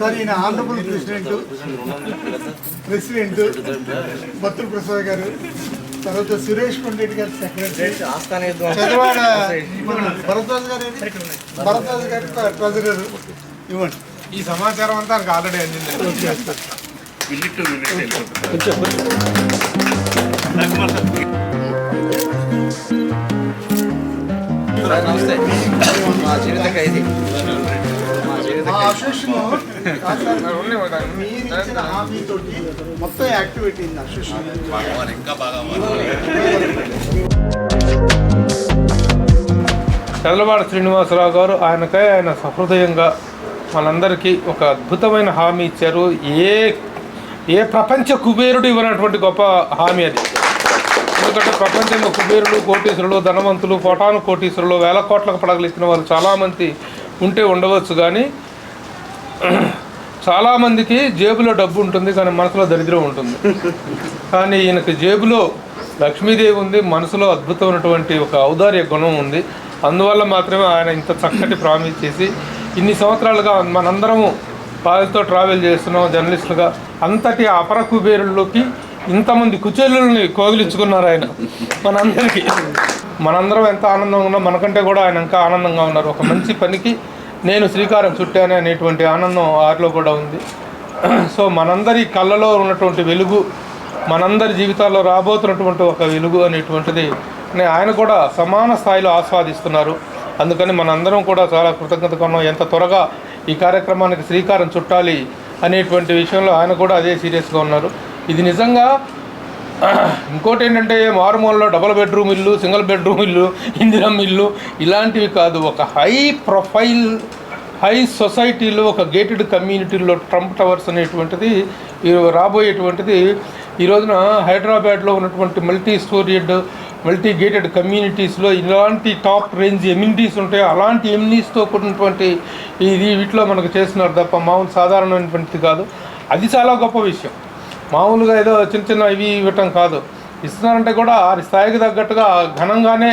Sir ఈయన Andhra Pradesh president Battula Prasad గారు, తర్వాత సురేష్ కొండరెడ్డి గారు సెక్రటరీ, చదవాడ భరద్వాజ్ గారు ట్రెజరర్. ఇవ్వండి ఈ సమాచారం అంతా ఆల్రెడీ అందింది. నమస్తే. మా జీవిత ఖైదీ మొత్తం యాక్టివిటీ ఇంకా బాగా చదలవాడ శ్రీనివాసరావు గారు ఆయన సహృదయంగా మనందరికీ ఒక అద్భుతమైన హామీ ఇచ్చారు. ఏ ప్రపంచ కుబేరుడు ఇవ్వనటువంటి గొప్ప హామీ అది. ఎందుకంటే ప్రపంచంలో కుబేరులు, కోటీశ్వరులు, ధనవంతులు, కోటాను కోటీశ్వరులు, వేల కోట్లకు పడగలిసిన వాళ్ళు చాలామంది ఉంటే ఉండవచ్చు. కానీ చాలామందికి జేబులో డబ్బు ఉంటుంది, కానీ మనసులో దరిద్రం ఉంటుంది. కానీ ఈయనకి జేబులో లక్ష్మీదేవి ఉంది, మనసులో అద్భుతమైనటువంటి ఒక ఔదార్య గుణం ఉంది. అందువల్ల మాత్రమే ఆయన ఇంత చక్కటి ప్రామిస్ చేసి ఇన్ని సంవత్సరాలుగా మనందరము వాళ్ళతో ట్రావెల్ చేస్తున్నాం జర్నలిస్టులుగా. అంతటి అపర కుబేరుల్లోకి ఇంతమంది కుచేలుల్ని కోగిలించుకున్నారు ఆయన మనందరికీ. మనందరం ఎంత ఆనందంగా ఉన్నాం, మనకంటే కూడా ఆయన ఇంకా ఆనందంగా ఉన్నారు. ఒక మంచి పనికి నేను శ్రీకారం చుట్టాను అనేటువంటి ఆనందం వారిలో కూడా ఉంది. సో మనందరి కళ్ళలో ఉన్నటువంటి వెలుగు, మనందరి జీవితాల్లో రాబోతున్నటువంటి ఒక వెలుగు అనేటువంటిది ఆయన కూడా సమాన స్థాయిలో ఆస్వాదిస్తున్నారు. అందుకని మనందరం కూడా చాలా కృతజ్ఞతగా ఉన్నాం. ఎంత త్వరగా ఈ కార్యక్రమానికి శ్రీకారం చుట్టాలి అనేటువంటి విషయంలో ఆయన కూడా అదే సీరియస్గా ఉన్నారు. ఇది నిజంగా ఇంకోటి ఏంటంటే మారుమూలలో డబుల్ బెడ్రూమ్ ఇల్లు, సింగిల్ బెడ్రూమ్ ఇల్లు, ఇందిరం ఇల్లు ఇలాంటివి కాదు. ఒక హై ప్రొఫైల్, హై సొసైటీలో, ఒక గేటెడ్ కమ్యూనిటీలో ట్రంప్ టవర్స్ అనేటువంటిది రాబోయేటువంటిది. ఈ రోజున హైదరాబాద్లో ఉన్నటువంటి మల్టీ గేటెడ్ కమ్యూనిటీస్లో ఇలాంటి టాప్ రేంజ్ ఎమ్యూనిటీస్ ఉంటాయి. అలాంటి ఎమ్యూనిటీస్తో కూడినటువంటి వీటిలో మనకు చేస్తున్నారు తప్ప మామూలు సాధారణమైనటువంటిది కాదు. అది చాలా గొప్ప విషయం. మామూలుగా ఏదో చిన్న ఇవి ఇవ్వటం కాదు, ఇస్తున్నారంటే కూడా ఆ స్థాయికి తగ్గట్టుగా ఘనంగానే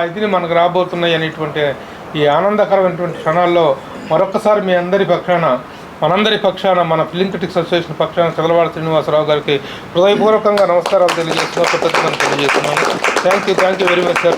ఇది మనకు రాబోతున్నాయి అనేటువంటి ఈ ఆనందకరమైనటువంటి క్షణాల్లో మరొకసారి మీ అందరి పక్షాన, మనందరి పక్షాన, మన ఫిలిం క్రిటిక్స్ అసోసియేషన్ పక్షాన చదలవాడ శ్రీనివాసరావు గారికి హృదయపూర్వకంగా నమస్కారాలు తెలియజేస్తున్నాను, కృతజ్ఞతలు తెలియజేస్తున్నాను. Thank you very much sir.